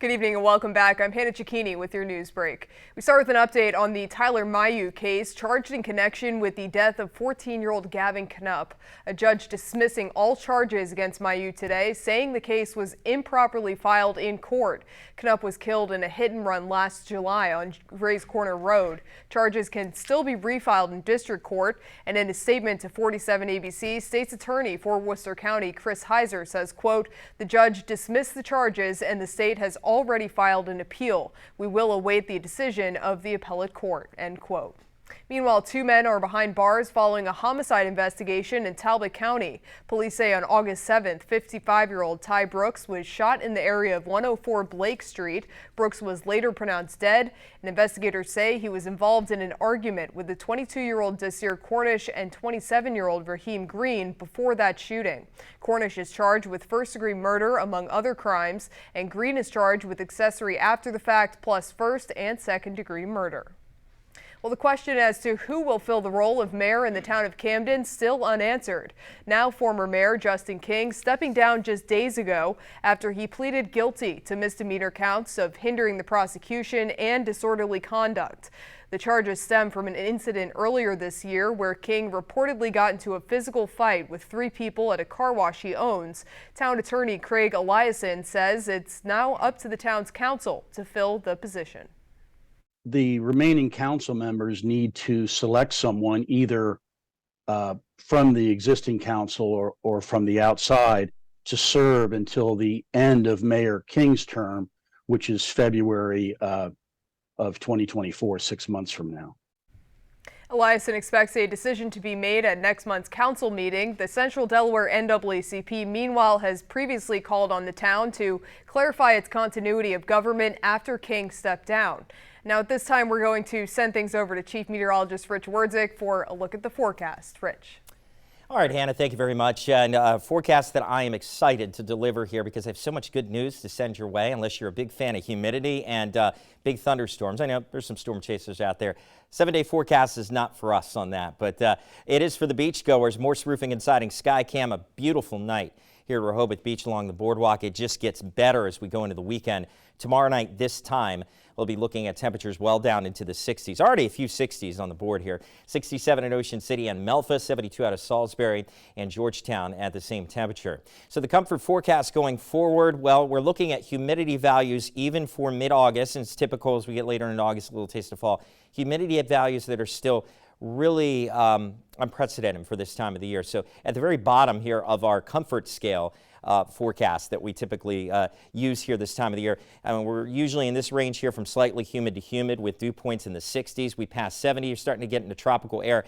Good evening and welcome back. I'm Hannah Cicchini with your news break. We start with an update on the Tyler Mayu case charged in connection with the death of 14-year-old Gavin Knupp. A judge dismissing all charges against Mayu today, saying the case was improperly filed in court. Knupp was killed in a hit and run last July on Gray's Corner Road. Charges can still be refiled in district court, and in a statement to 47 ABC, state's attorney for Worcester County, Chris Heiser, says, quote, "The judge dismissed the charges and the state has already filed an appeal. We will await the decision of the appellate court," end quote. Meanwhile, 2 men are behind bars following a homicide investigation in Talbot County. Police say on August 7th, 55-year-old Ty Brooks was shot in the area of 104 Blake Street. Brooks was later pronounced dead, and investigators say he was involved in an argument with the 22-year-old Desir Cornish and 27-year-old Raheem Green before that shooting. Cornish is charged with first-degree murder, among other crimes, and Green is charged with accessory after the fact plus first and second-degree murder. Well, the question as to who will fill the role of mayor in the town of Camden still unanswered. Now former Mayor Justin King stepping down just days ago after he pleaded guilty to misdemeanor counts of hindering the prosecution and disorderly conduct. The charges stem from an incident earlier this year where King reportedly got into a physical fight with 3 people at a car wash he owns. Town attorney Craig Eliason says it's now up to the town's council to fill the position. The remaining council members need to select someone either from the existing council or from the outside to serve until the end of Mayor King's term, which is February of 2024, 6 months from now. Eliason expects a decision to be made at next month's council meeting. The Central Delaware NAACP, meanwhile, has previously called on the town to clarify its continuity of government after King stepped down. Now, at this time, we're going to send things over to Chief Meteorologist Rich Wardzik for a look at the forecast. Rich. All right, Hannah, thank you very much. And a forecast that I am excited to deliver here because I have so much good news to send your way, unless you're a big fan of humidity and big thunderstorms. I know there's some storm chasers out there. 7-day forecast is not for us on that, but it is for the beachgoers. Morse Roofing and Siding Skycam, a beautiful night here at Rehoboth Beach along the boardwalk. It just gets better as we go into the weekend. Tomorrow night, this time, we'll be looking at temperatures well down into the 60s. Already a few 60s on the board here. 67 in Ocean City and Melfa, 72 out of Salisbury and Georgetown at the same temperature. So the comfort forecast going forward, well, we're looking at humidity values even for mid-August, and it's typical as we get later in August, a little taste of fall. Humidity at values that are still really unprecedented for this time of the year. So at the very bottom here of our comfort scale forecast that we typically use here this time of the year, we're usually in this range here from slightly humid to humid with dew points in the 60s. We pass 70, you're starting to get into tropical air.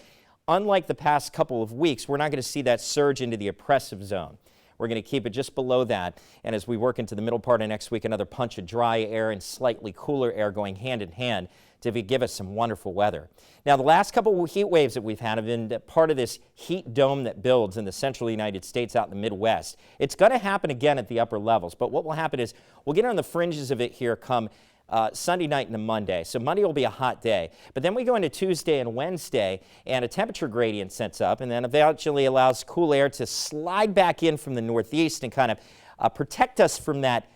Unlike the past couple of weeks, we're not going to see that surge into the oppressive zone. We're going to keep it just below that. And as we work into the middle part of next week, another punch of dry air and slightly cooler air going hand in hand to give us some wonderful weather. Now, the last couple of heat waves that we've had have been part of this heat dome that builds in the central United States out in the Midwest. It's going to happen again at the upper levels, but what will happen is we'll get on the fringes of it here come Sunday night into Monday. So Monday will be a hot day, but then we go into Tuesday and Wednesday and a temperature gradient sets up and then eventually allows cool air to slide back in from the northeast and kind of protect us from that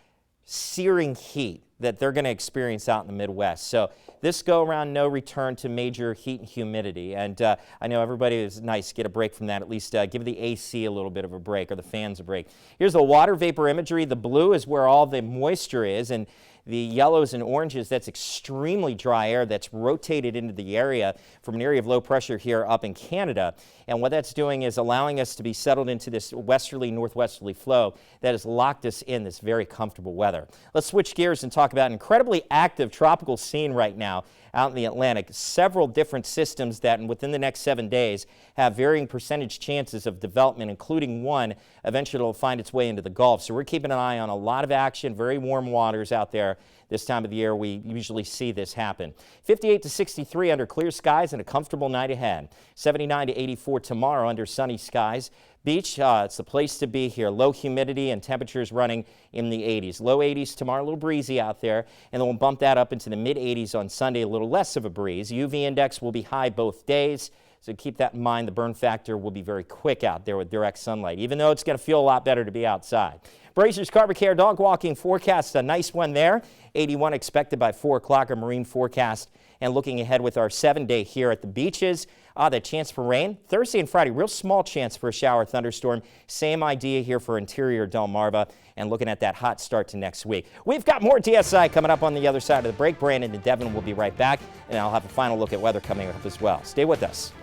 searing heat that they're going to experience out in the Midwest. So this go around, no return to major heat and humidity. And I know everybody is nice to get a break from that, at least give the AC a little bit of a break or the fans a break. Here's the water vapor imagery. The blue is where all the moisture is, and the yellows and oranges, that's extremely dry air that's rotated into the area from an area of low pressure here up in Canada. And what that's doing is allowing us to be settled into this westerly, northwesterly flow that has locked us in this very comfortable weather. Let's switch gears and talk about an incredibly active tropical scene right now out in the Atlantic. Several different systems that within the next 7 days have varying percentage chances of development, including one eventually will find its way into the Gulf. So we're keeping an eye on a lot of action, very warm waters out there. This time of the year, we usually see this happen. 58 to 63 under clear skies and a comfortable night ahead. 79 to 84 tomorrow under sunny skies. Beach, it's the place to be here. Low humidity and temperatures running in the 80s. Low 80s tomorrow, a little breezy out there, and then we'll bump that up into the mid 80s on Sunday, a little less of a breeze. UV index will be high both days, so keep that in mind. The burn factor will be very quick out there with direct sunlight, even though it's going to feel a lot better to be outside. Brazier's Carver Care dog walking forecast, a nice one there. 81 expected by 4 o'clock, a marine forecast. And looking ahead with our 7-day here at the beaches, the chance for rain Thursday and Friday, real small chance for a shower thunderstorm. Same idea here for interior Delmarva, and looking at that hot start to next week. We've got more DSI coming up on the other side of the break. Brandon and Devin will be right back, and I'll have a final look at weather coming up as well. Stay with us.